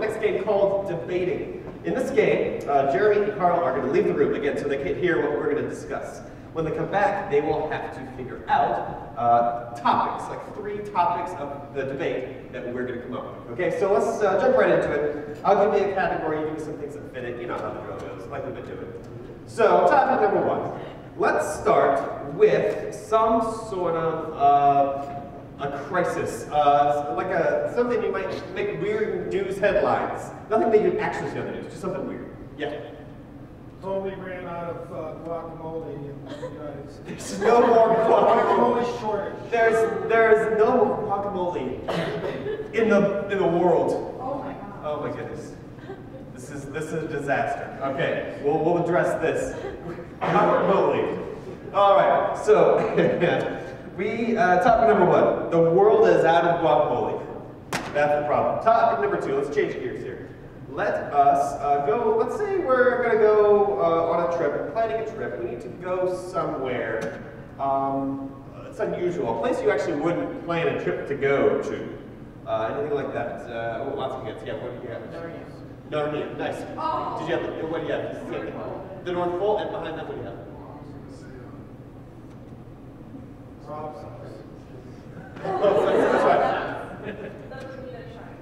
the next game called Debating. In this game, Jeremy and Carl are going to leave the room again so they can hear what we're going to discuss. When they come back, they will have to figure out topics, like 3 topics of the debate that we're going to come up with. Okay, so let's jump right into it. I'll give you a category, you give me some things that fit it. You know how the drill goes, like we've been doing. So, topic number 1. Let's start with some sort of a crisis, like something you might make weird news headlines. Nothing that you actually see on the news, just something weird. Yeah. Totally ran out of guacamole in the United States. There's no more guacamole. Guacamole shortage. There's no more guacamole in the world. Oh my God. Oh my goodness. This is a disaster. Okay, we'll address this remotely. All right. So topic number 1. The world is out of guacamole. That's the problem. Topic number 2. Let's change gears here. Let us go. Let's say we're going to go on a trip. We're planning a trip. We need to go somewhere. It's unusual. A place you actually wouldn't plan a trip to go to. Anything like that. Lots of hits. Yeah. What do you have? Narnia. Nice. Oh. Did you have? What do you have? The North Pole, and behind that, what do you have?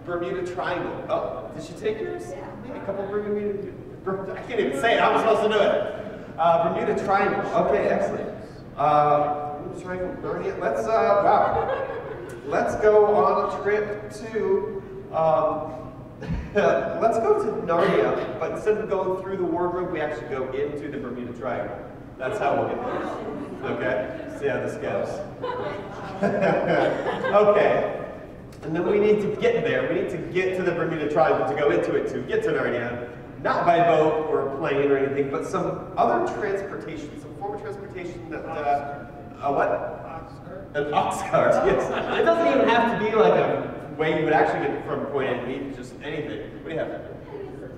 Bermuda Triangle. Oh, did she take yours? Yeah. A couple of Bermuda. I can't even say it. How am I supposed to do it? Bermuda Triangle. Okay, excellent. Bermuda Triangle, Narnia. Let's go on a trip to. Let's go to Narnia, but instead of going through the wardrobe, we actually go into the Bermuda Triangle. That's how we'll get there. Okay? See how this goes. Okay. And then we need to get there. We need to get to the Bermuda Triangle to go into it to get to Narnia. Not by boat or plane or anything, but some other transportation, some form of transportation that, what? An ox cart, yes. It doesn't even have to be like a way you would actually get from point A to B, just anything. What do you have?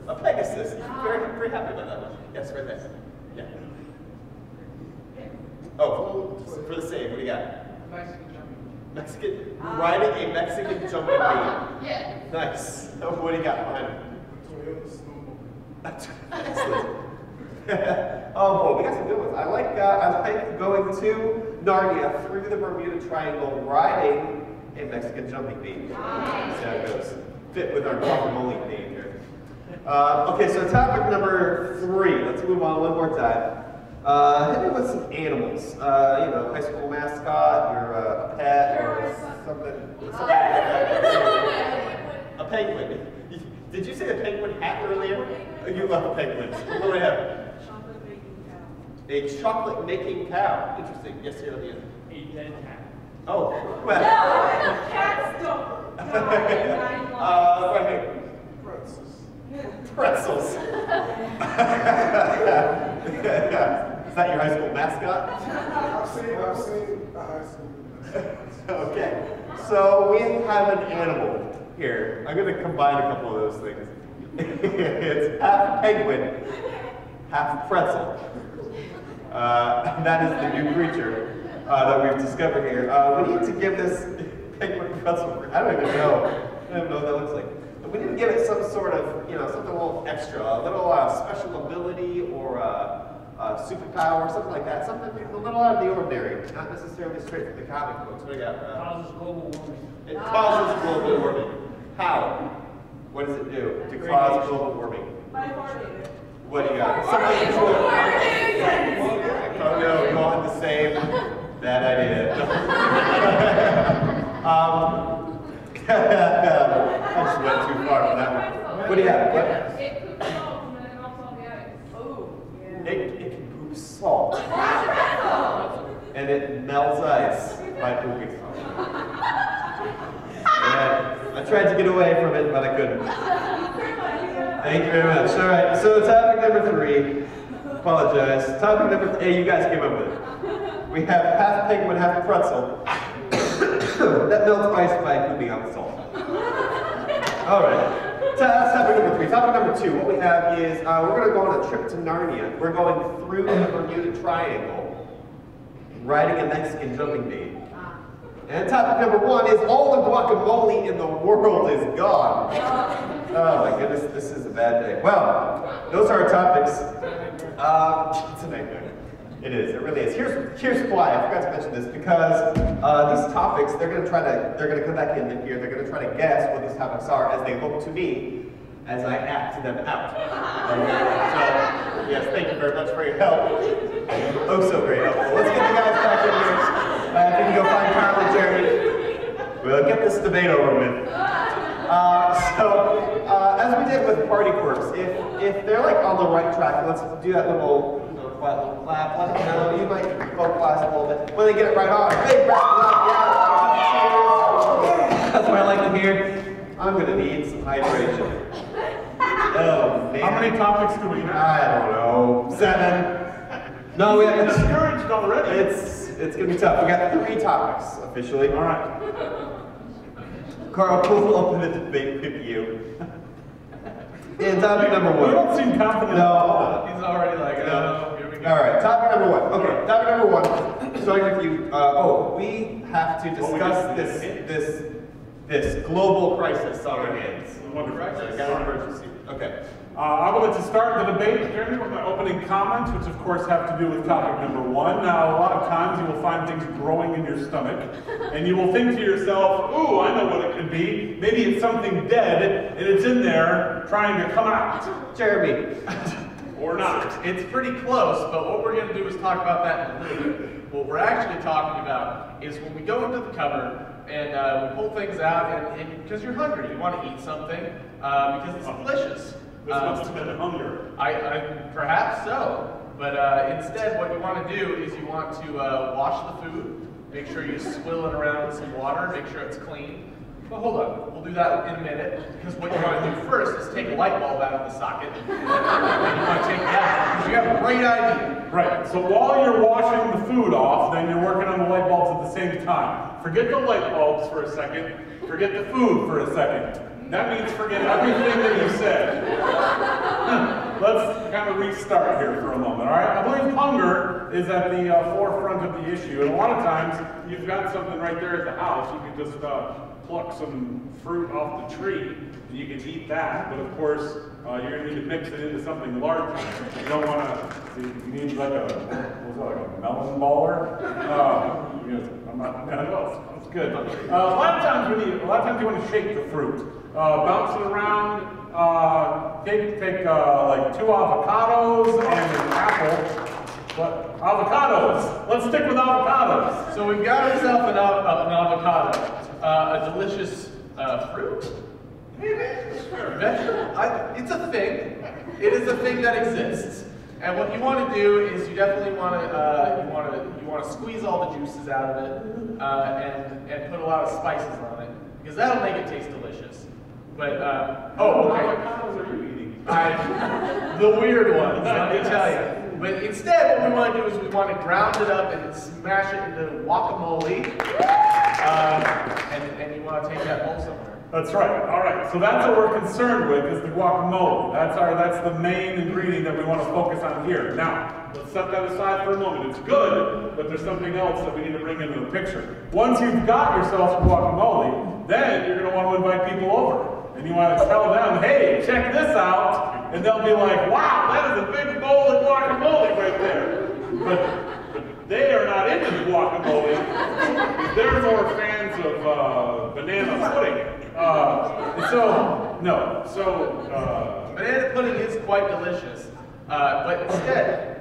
A Pegasus. Very happy about that one. Yes, right there. Yeah. Oh, for the same, what do you got? Riding a Mexican jumping bean. Yeah. Nice. What do you got behind him? Excellent. Oh boy, we got some good ones. I like going to Narnia through the Bermuda Triangle, riding a Mexican jumping bean. Nice. See how it goes. Fit with our guacamole theme here. Okay, so topic number 3. Let's move on one more time. Hit me with some animals. You know, high school mascot, your a pet, or something like that. A penguin. Did you say a penguin hat earlier? Oh, you love penguins. What do we have? A chocolate making cow. Interesting. Yes, here on the end. A dead cat. Oh, well. No, cats don't. Pretzels. Is that your high school mascot? I've seen a high school mascot. Okay. So we have an animal here. I'm going to combine a couple of those things. It's half penguin, half pretzel. And that is the new creature that we've discovered here. We need to give this penguin pretzel, I don't even know what that looks like. But we need to give it some sort of, you know, something a little extra, a little special ability or superpower, something like that. Something a little out of the ordinary, not necessarily straight from the comic books. What do you got? Causes global warming. It causes global warming. How? What does it do to cause global warming? What do you got? Something Oh no, we all had the same bad idea. I just went too far for that one. What do you have? What? It poops salt and then it melts all the ice. Oh, yeah. It can poop salt. And it melts ice by pooping salt. Yeah, I tried to get away from it, but I couldn't. Thank you very much. All right, so topic number 3. Apologize. Topic number 3. Hey, you guys came up with it. We have half penguin, half pretzel. That melts ice by pooping out salt. All right. That's topic number 3. Topic number 2. What we have is we're going to go on a trip to Narnia. We're going through the Bermuda Triangle, riding a Mexican jumping bean. And topic number 1 is all the guacamole in the world is gone. Oh my goodness, this is a bad day. Well, those are our topics. It's a nightmare. It is, it really is. Here's why, I forgot to mention this, because these topics, they're gonna come back in here, they're gonna try to guess what these topics are as they look to me as I act them out. So, yes, thank you very much for your help. Oh, so very helpful. Let's get the guys back in here. If you can go find Carl and Jeremy, we'll get this debate over with. As we did with party quirks, if they're like on the right track, let's do that little, quiet little clap. Let them know. You might vocalize a little bit. When they get it right on, big round clap, yeah. That's what I like to hear. I'm gonna need some hydration. Oh man. How many topics do we have? I don't know. 7. No, we have discouraged already. It's gonna be tough. We got 3 topics officially. All right. Carl, we'll open the debate with you. And topic number 1. You don't seem confident. No. He's already like, oh, here we go. All right, topic number 1. Okay, topic number 1. Starting with you. We have to discuss this global crisis on our hands. Emergency. Okay. I would like to start the debate, Jeremy, with my opening comments, which of course have to do with topic number 1. Now, a lot of times you will find things growing in your stomach, and you will think to yourself, ooh, I know what it could be. Maybe it's something dead, and it's in there trying to come out. Jeremy. Or not. It's pretty close, but what we're going to do is talk about that in a little bit. What we're actually talking about is when we go into the cupboard and we pull things out, and because you're hungry, you want to eat something because it's delicious. This must have been hunger. Perhaps so, but instead what you want to do is you want to wash the food, make sure you swill it around with some water, make sure it's clean. But hold on, we'll do that in a minute, because what you want to do first is take a light bulb out of the socket, and you want to take that, because you have a great idea. Right, so while you're washing the food off, then you're working on the light bulbs at the same time. Forget the light bulbs for a second, forget the food for a second. That means forget everything that you said. Let's kind of restart here for a moment, all right? I believe hunger is at the forefront of the issue, and a lot of times you've got something right there at the house. You can just pluck some fruit off the tree, and you can eat that, but of course, you're going to need to mix it into something larger. You don't want to, you need like a melon baller? I'm not, no, it's good. A lot of times you want to shake the fruit. Bounce it around, take like 2 avocados and an apple. What? Avocados! Let's stick with avocados. So we've got ourselves an avocado, a delicious fruit. Vegetable. It's a thing. It is a thing that exists. And what you want to do is you definitely want to squeeze all the juices out of it and put a lot of spices on it, because that'll make it taste delicious. But What avocados are you eating? The weird ones, let me tell you. But instead, what we want to do is we want to ground it up and smash it into guacamole, and you want to take that home somewhere. That's right. All right. So that's what we're concerned with, is the guacamole. That's the main ingredient that we want to focus on here. Now, let's set that aside for a moment. It's good, but there's something else that we need to bring into the picture. Once you've got yourself some guacamole, then you're going to want to invite people over. And you want to tell them, hey, check this out. And they'll be like, wow, that is a big bowl of guacamole right there. But they are not into the guacamole. They're more fans of banana pudding. Banana pudding is quite delicious, but instead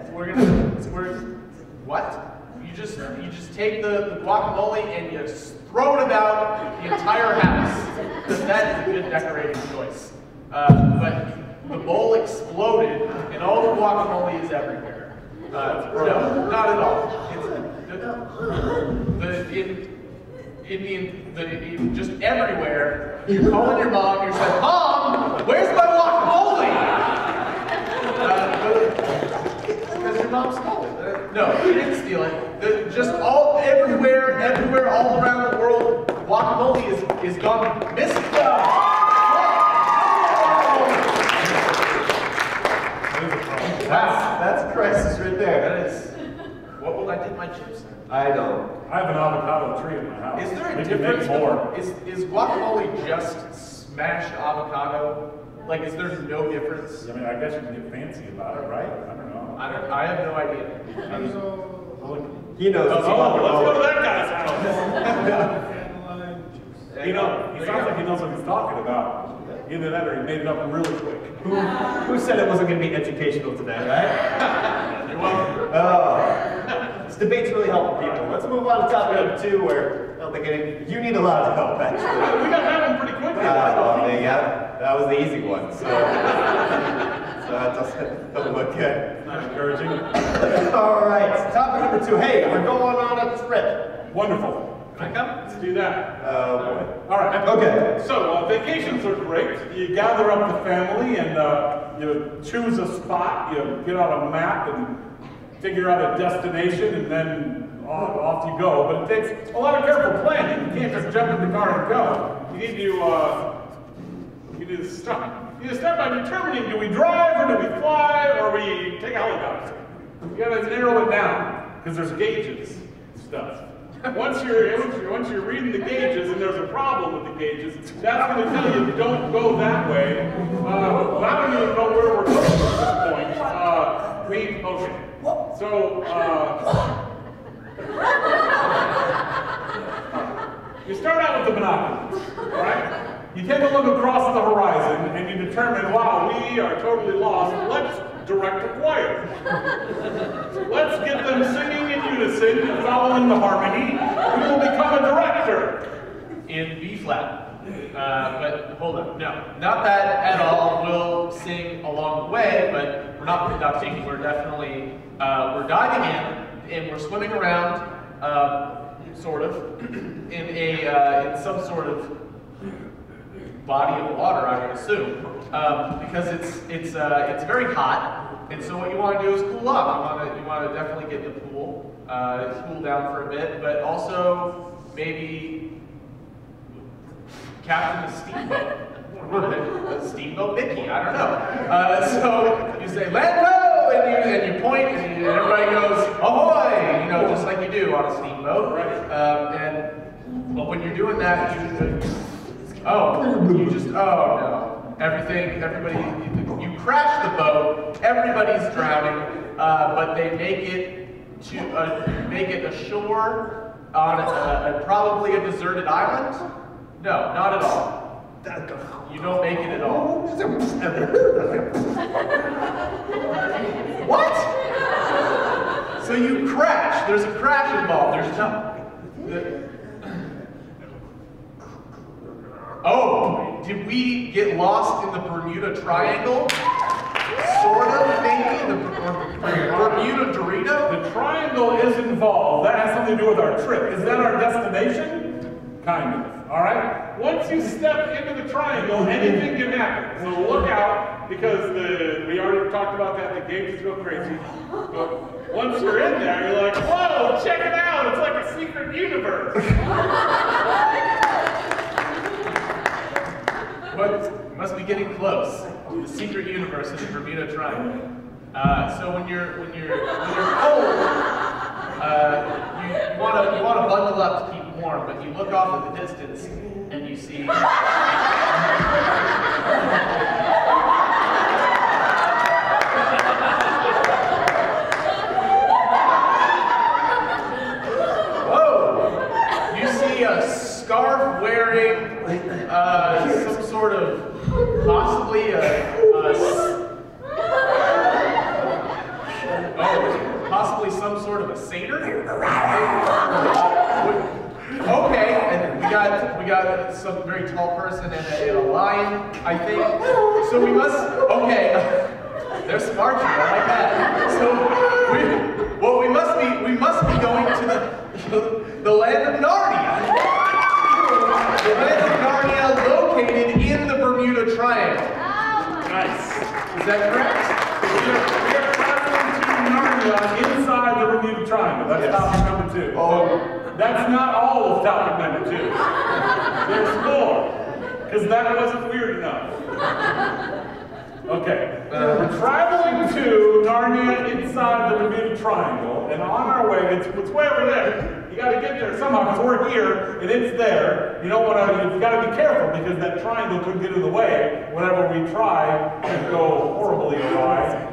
you just take the guacamole and you throw it about the entire house, because that is a good decorating choice. But the bowl exploded and all the guacamole is everywhere. No, not at all. Just everywhere. You're calling your mom, you're saying, Mom, where's my guacamole? Because your mom stole it. No, she didn't steal it. Just everywhere, all around the world, guacamole is gone missing. That's a crisis right there. That is. What will I dip my chips in? I don't. I have an avocado tree in my house. Is there a We can difference? make more. Is guacamole just smashed avocado, Like, is there no difference? I mean, I guess you can get fancy about it, right? I don't know. I have no idea. He knows. Let's go to that guy's house. Dandelion juice. He sounds like he knows what he's talking about. Either that or he made it up really quick. Who said it wasn't going to be educational today, right? You're welcome. This debate's really helping people. Let's move on to topic number 2, where I don't think you need a lot of help, actually. We got that one pretty quickly. Yeah, that was the easy one. So that doesn't look good. Not encouraging. All right, topic number 2. Hey, we're going on a trip. Wonderful. Can I come? Let's do that. Oh boy. All right. Okay. So vacations are great. You gather up the family and you choose a spot. You get out a map and figure out a destination, and then off you go. But it takes a lot of careful planning. You can't just jump in the car and go. You need to start. You need to start by determining: do we drive, or do we fly, or we take a helicopter? You gotta narrow it down because there's gauges and stuff. Once you're reading the gauges and there's a problem with the gauges, that's going to tell you don't go that way. I don't even know where we're going at this point. Okay. So, you start out with the binoculars, right? You take a look across the horizon and you determine, wow, we are totally lost. Let's direct a choir. Let's get them singing in unison and following the harmony. We will become a director. In B flat. But hold on, no, not that at all. We'll sing along the way, but we're not conducting. We're definitely, we're diving in and we're swimming around, sort of, in some sort of body of water, I would assume, because it's very hot. And so what you want to do is cool off. You want to definitely get in the pool, cool down for a bit, but also maybe captain the steamboat. A steamboat Mickey, I don't know. So you say, "Let go!" and you point, and everybody goes, "Ahoy!" You know, just like you do on a steamboat. But when you're doing that, you you crash the boat. Everybody's drowning, but they make it ashore on probably a deserted island. No, not at all. You don't make it at all. What? So you crash. There's a crash involved. There's no. Oh, did we get lost in the Bermuda Triangle? Sort of, maybe? The Bermuda Dorito? The triangle is involved. That has something to do with our trip. Is that our destination? Kind of. All right? Once you step into the triangle, anything can happen. So look out, because we already talked about that. The gauges go crazy. But once you're in there, you're like, whoa, check it out. It's like a secret universe. But you must be getting close. The secret universe of the Bermuda Triangle. So when you're cold, you want to bundle up to keep warm, but you look off in the distance and you see. Whoa! You see a scarf wearing some sort of possibly possibly some sort of a satyr. Okay, and we got some very tall person and a lion, I think. So we must. Okay, they're smart. I like that. So we must be going to the land of Narnia. The land of Narnia located in the Bermuda Triangle. Nice. Is that correct? We are traveling to Narnia inside the Bermuda Triangle. That's topic number 2. Oh. That's not all of topic number 2. There's more, because that wasn't weird enough. Okay, we're traveling to Narnia inside the Bermuda Triangle, and on our way, it's way over there. You got to get there somehow, because we're here, and it's there. You don't want to, you've got to be careful because that triangle could get in the way whenever we try to go horribly awry.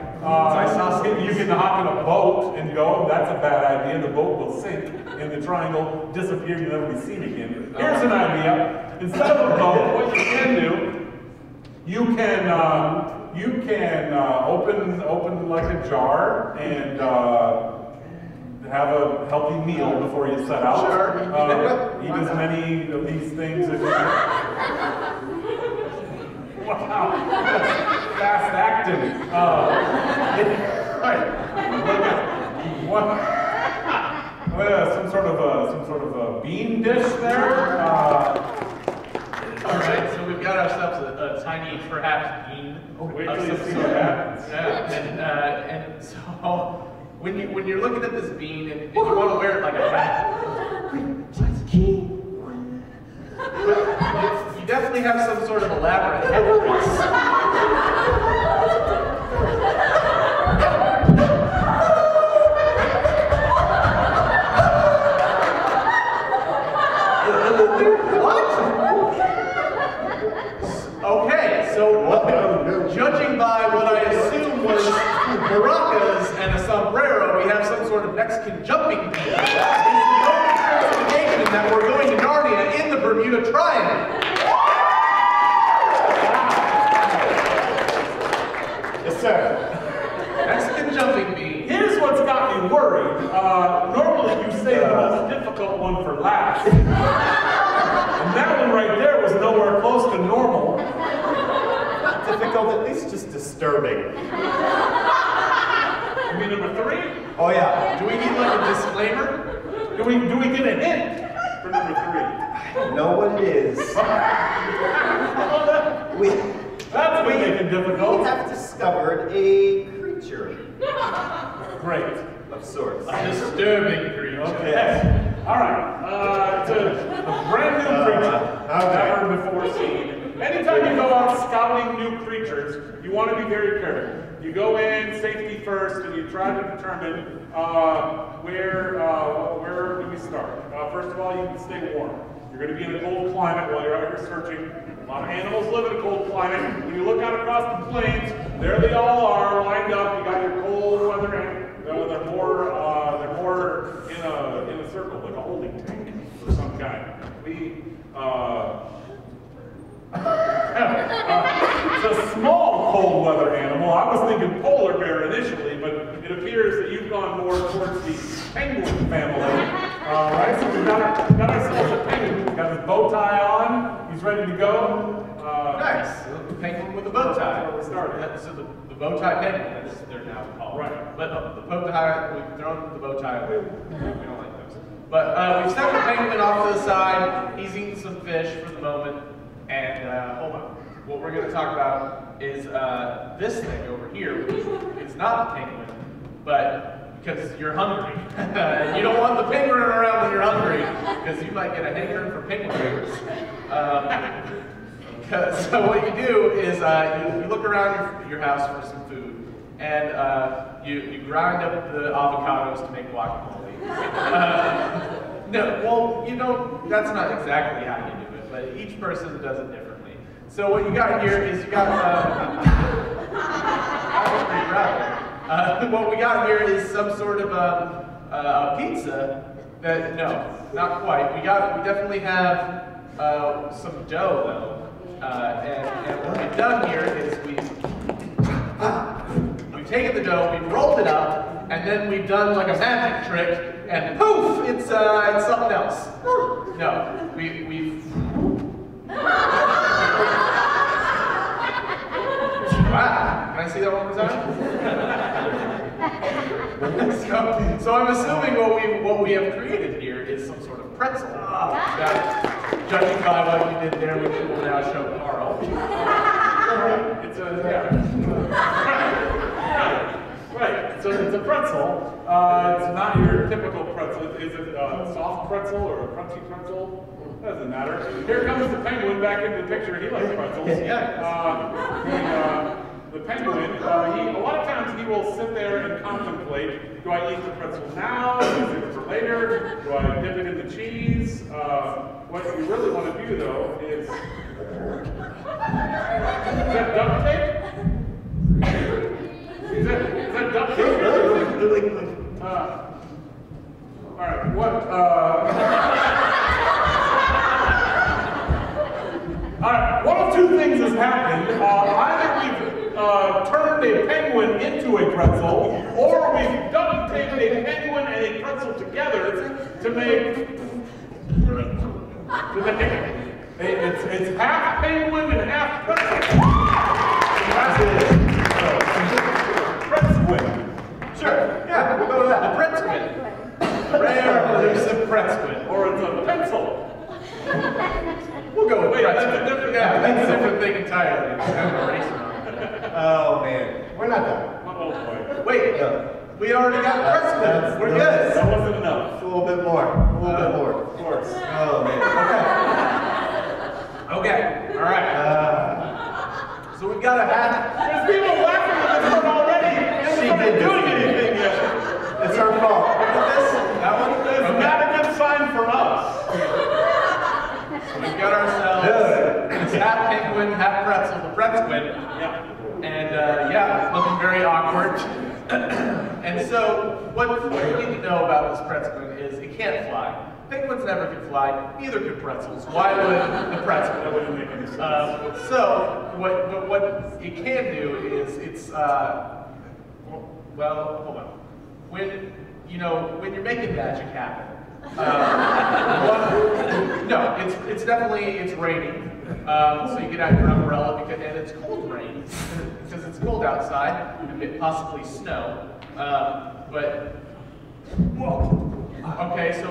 You can hop in a boat and go, that's a bad idea, the boat will sink and the triangle disappear, you'll never be seen again. Here's an idea, instead of a boat, what you can do, you can open like a jar and have a healthy meal before you set out. Sure. Eat as many of these things as you can. Wow, fast acting. Right. Some sort of a bean dish there. All right, so we've got ourselves a tiny, perhaps bean. Wait till you see what happens. Yeah, and so when you're looking at this bean and you want to wear it like a hat, you definitely have some sort of elaborate headdress. Okay, so judging by what I assume was maracas and a sombrero, we have some sort of Mexican jumping bean. This is the only transportation that we're going to Narnia in the Bermuda Triangle. Yes, sir. Mexican jumping bean. Here's what's got me worried. Normally you say the most difficult one for last. And that one right there was nowhere close to normal. Not difficult, at least just disturbing. You mean number 3? Oh yeah. Do we need like a disclaimer? Do we get a hint for number 3? I don't know what it is. That's what makes it We difficult. have discovered a creature Great. of sorts. A disturbing creature. Okay. All right. It's a brand new creature. Never before seen. Anytime you go out scouting new creatures, you want to be very careful. You go in safety first, and you try to determine where do we start. First of all, you can stay warm. You're going to be in a cold climate while you're out here searching. A lot of animals live in a cold climate. When you look out across the plains, there they all are lined up. You got your cold weather animals. They're more in a circle, like a holding tank of some kind. It's a small cold weather animal. I was thinking polar bear initially, but it appears that you've gone more towards the penguin family. Right, so we've got ourselves a penguin. He's got his bow tie on. He's ready to go. Nice. The penguin with a bow tie. That's where we started. So the bow tie penguin, as they're now called. Right. But the bow tie, we've thrown the bow tie away. We don't like those. But we've set the penguin off to the side. He's eating some fish for the moment. And hold on. What we're going to talk about is this thing over here, which is not the penguin, but because you're hungry. And you don't want the penguin around when you're hungry, because you might get a hankering for penguin fingers. So what you do is you look around your house for some food, and you grind up the avocados to make guacamole. No, well, you don't, that's not exactly how you do it, but each person does it differently. So what you got here is you got, what we got here is some sort of a pizza that, no, not quite. We definitely have some dough though. And what we've done here is we've taken the dough, we've rolled it up, and then we've done like a magic trick, and poof, it's something else. No, we've wow, can I see that one more time? So I'm assuming what we have created here is some sort of pretzel. That, judging by what we did there, we will now show Carl. It's a right. So it's a pretzel. It's not your typical pretzel. Is it a soft pretzel or a crunchy pretzel? Doesn't matter. Here comes the penguin back into the picture. He likes pretzels. The penguin, a lot of times he will sit there and contemplate, do I eat the pretzel now? Is it for later? Do I dip it in the cheese? What you really want to do though is that duct tape? Is that duct tape? All right, what? All right, one of two things has happened. Either we've turned a penguin into a pretzel, or we've duct taped a penguin and a pretzel together to make it's half penguin and half pretzel. That's it. Pretzquin. Sure, yeah, we'll go with that. The Pretzquin. The rare elusive Pretzquin. Or it's a pencil. We'll go with Wait, Pretzquin. that's a different That's a different thing entirely. Oh man, we're not done. Oh boy. Wait, we already got Pretzquin. We're good. That wasn't enough. A little bit more. A little bit more. Of course. Oh man. Okay. All right. So we've got a hat. There's people laughing at this one already. She They're not did doing this. anything yet. It's her fault. Look at this. That one. It's not a good sign for us. So we've got ourselves this half penguin, half pretzel, the Pretzquin. Yeah. And yeah, looking very awkward. And so what you need to know about this Pretzquin is it can't fly. Penguins never can fly, neither can pretzels. Why would the Pretzquin? That wouldn't make any sense. So what it can do is it's well, hold on. When you're making magic happen. No, it's definitely raining. So you get out your umbrella and it's cold rain because it's cold outside and possibly snow. But whoa. Okay, so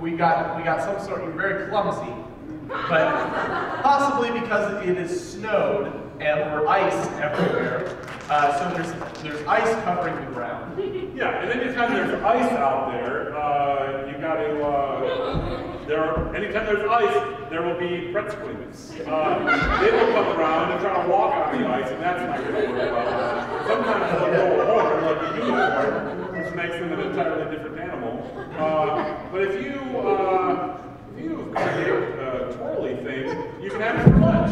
we got some sort. You're very clumsy, but possibly because it is snowed and we're ice everywhere. So there's ice covering the ground. Yeah, and anytime there's ice out there, you got to. Anytime there's ice, there will be Pretzquins. They will come around and try to walk on the ice, and that's not going to work well. Sometimes they'll go a horn, like a unicorn, which makes them an entirely different animal. But if you create a twirly thing, you can have it for lunch.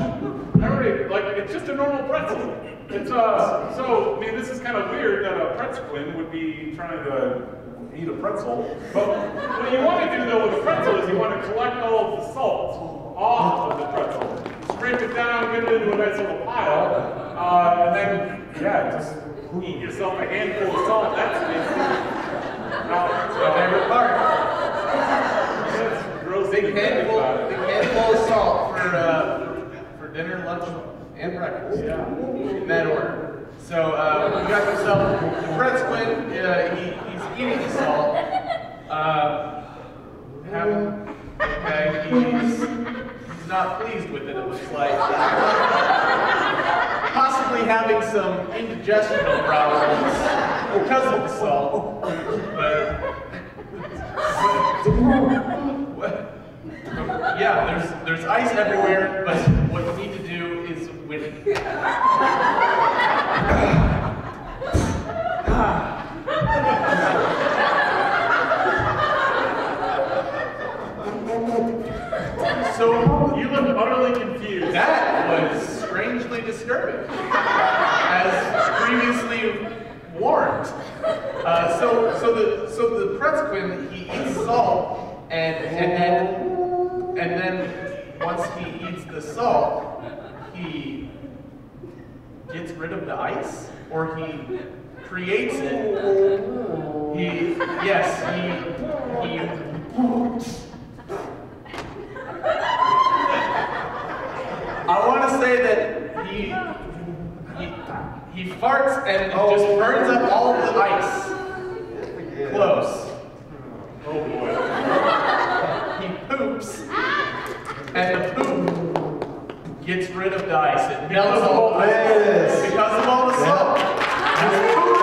It's just a normal pretzel. It's so I mean, this is kind of weird that a Pretzquin would be trying to eat a pretzel. But what you want to do though with a pretzel is you want to collect all of the salt off of the pretzel, scrape it down, get it into a nice little pile, and then just eat yourself a handful of salt. That's tasty. My favorite part. Big handful of salt for dinner, lunch, and breakfast. Yeah. In that order. So we got yourself the Pretzquin. He's eating the salt. He's not pleased with it. It looks like possibly having some indigestional problems because of the salt. Yeah, there's ice everywhere, but what you need to do is win it. So You look utterly confused. that was strangely disturbing, as previously warned. So the Pretzquin, he eats salt, and then once he eats the salt, he gets rid of the ice, or he creates it. He I want to say that he farts and just burns up all of the ice. Close. Oh boy. He poops, and the poop gets rid of the ice. It melts all the ice because of all the salt. His poop